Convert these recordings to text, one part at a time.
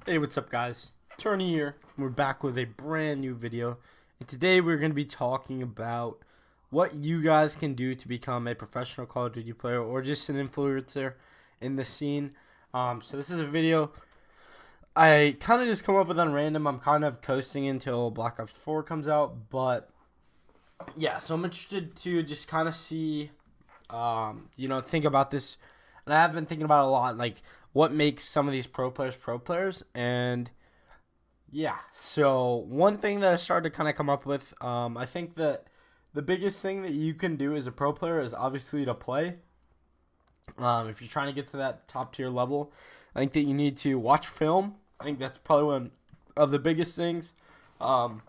Hey, what's up, guys? Tony here. We're back with a brand new video, and today we're going to be talking about what you guys can do to become a professional Call of Duty player or just an influencer in the scene. So this is a video I kind of just come up with on random. I'm kind of coasting until Black Ops 4 comes out, but yeah. So I'm interested to just kind of see, think about this, and I have been thinking about it a lot, like what makes some of these pro players, and yeah. So one thing that I started to kind of come up with, I think that the biggest thing that you can do as a pro player is obviously to play. If you're trying to get to that top tier level, I think that you need to watch film. I think that's probably one of the biggest things. Um,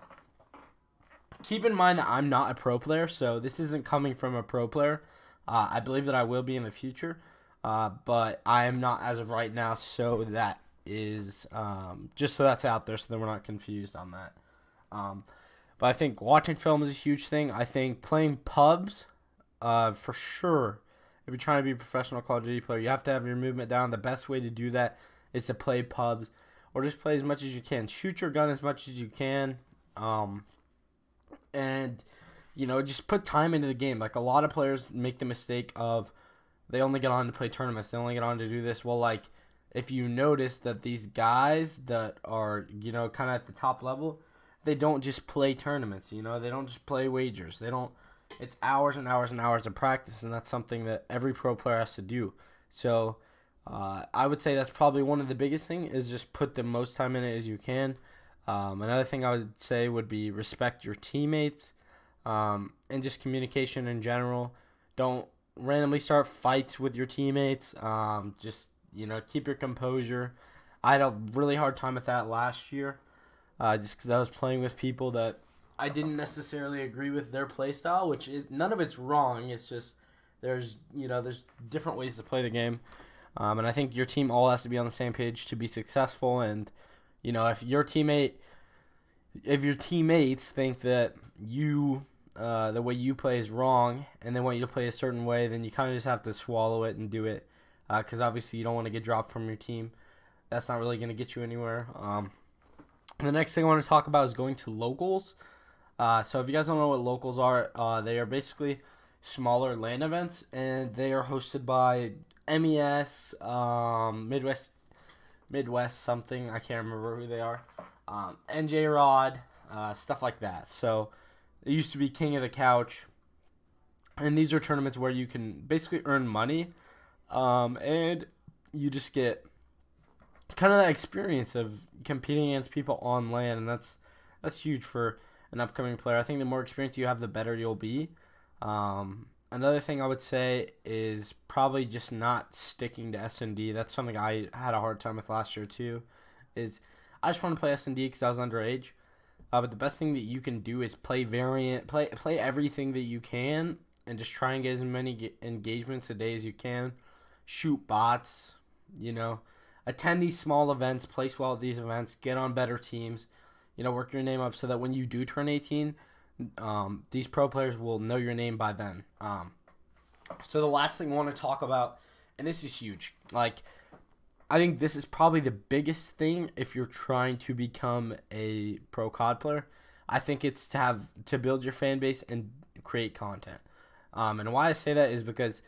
Keep in mind that I'm not a pro player, so this isn't coming from a pro player. I believe that I will be in the future, but I am not as of right now. So that is just so that's out there, so that we're not confused on that. Um, but I think watching film is a huge thing. I think playing pubs, for sure. If you're trying to be a professional Call of Duty player, you have to have your movement down. The best way to do that is to play pubs, or just play as much as you can. Shoot your gun as much as you can. And just put time into the game. Like, a lot of players make the mistake of they only get on to play tournaments, they only get on to do this. Well, like, if you notice that these guys that are kind of at the top level, they don't just play tournaments. They don't just play wagers. They don't. It's hours and hours and hours of practice, and that's something that every pro player has to do. So I would say that's probably one of the biggest thing, is just put the most time in it as you can. Another thing I would say would be respect your teammates, and just communication in general. Don't randomly start fights with your teammates. Just keep your composure. I had a really hard time with that last year, just because I was playing with people that I didn't necessarily agree with their play style, none of it's wrong. It's just there's different ways to play the game, and I think your team all has to be on the same page to be successful. And if your teammates think that the way you play is wrong, and they want you to play a certain way, then you kind of just have to swallow it and do it, because obviously you don't want to get dropped from your team. That's not really going to get you anywhere. The next thing I want to talk about is going to locals. So if you guys don't know what locals are, they are basically smaller LAN events, and they are hosted by MES, Midwest something. I can't remember who they are. NJ Rod, stuff like that. So it used to be King of the Couch, and these are tournaments where you can basically earn money, and you just get kind of that experience of competing against people on LAN, and that's huge for an upcoming player. I think the more experience you have, the better you'll be. Another thing I would say is probably just not sticking to S&D. That's something I had a hard time with last year too. Is I just want to play S&D because I was underage. But the best thing that you can do is play everything that you can, and just try and get as many engagements a day as you can. Shoot bots, attend these small events, place well at these events, get on better teams, work your name up so that when you do turn 18, these pro players will know your name by then. So the last thing I want to talk about, and this is huge, like, I think this is probably the biggest thing if you're trying to become a pro COD player. I think it's to build your fan base and create content. And why I say that is because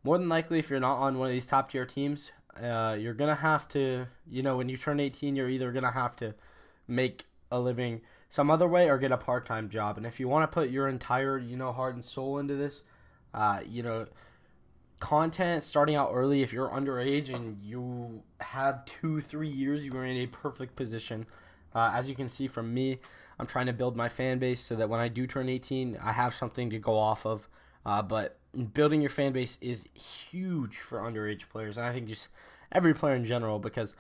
more than likely, if you're not on one of these top tier teams, you're gonna have to, when you turn 18, you're either gonna have to make a living some other way or get a part-time job. And if you want to put your entire heart and soul into this, content starting out early, if you're underage and you have 2-3 years, you are in a perfect position. As you can see from me, I'm trying to build my fan base so that when I do turn 18, I have something to go off of. But building your fan base is huge for underage players, and I think just every player in general, because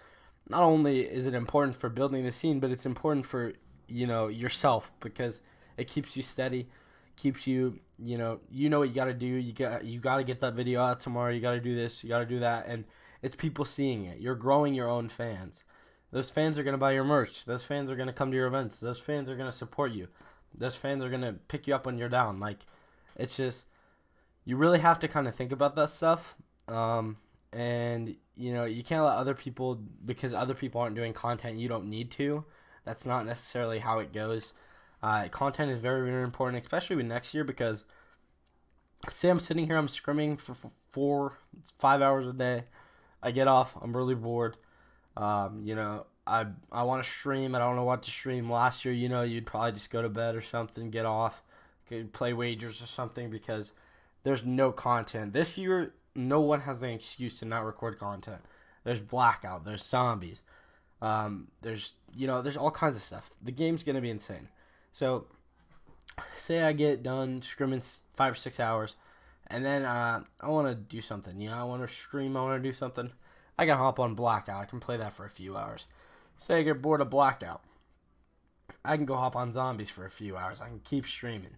not only is it important for building the scene, but it's important for yourself, because it keeps you steady, keeps you what you got to do. You got to get that video out tomorrow. You got to do this, you got to do that, and it's people seeing it. You're growing your own fans. Those fans are going to buy your merch. Those fans are going to come to your events. Those fans are going to support you. Those fans are going to pick you up when you're down. Like, it's just, you really have to kind of think about that stuff. and you can't let other people, because other people aren't doing content, you don't need to. That's not necessarily how it goes. Content is very, very important, especially with next year, because say I'm sitting here, I'm scrimming for 5 hours a day. I get off, I'm really bored. I want to stream. I don't know what to stream. Last year, you'd probably just go to bed or something, get off, play wagers or something, because there's no content. This year, no one has an excuse to not record content. There's blackout. There's zombies. There's all kinds of stuff. The game's gonna be insane. So, say I get done scrimming 5 or 6 hours, and then I want to do something. I want to stream. I want to do something. I can hop on blackout. I can play that for a few hours. Say I get bored of blackout, I can go hop on zombies for a few hours. I can keep streaming.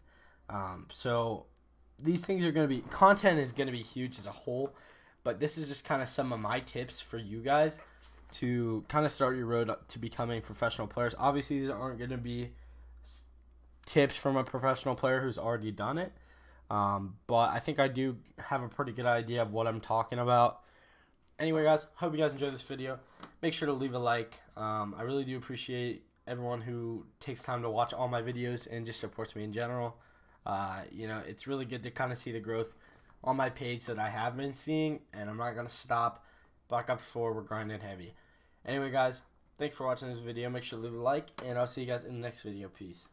So these things are going to be, content is going to be huge as a whole, but this is just kind of some of my tips for you guys to kind of start your road to becoming professional players. Obviously, these aren't going to be tips from a professional player who's already done it, but I think I do have a pretty good idea of what I'm talking about. Anyway, guys, hope you guys enjoyed this video. Make sure to leave a like. I really do appreciate everyone who takes time to watch all my videos and just supports me in general. It's really good to kind of see the growth on my page that I have been seeing, and I'm not going to stop. Black Ops 4, we're grinding heavy. Anyway, guys, thanks for watching this video. Make sure to leave a like, and I'll see you guys in the next video. Peace.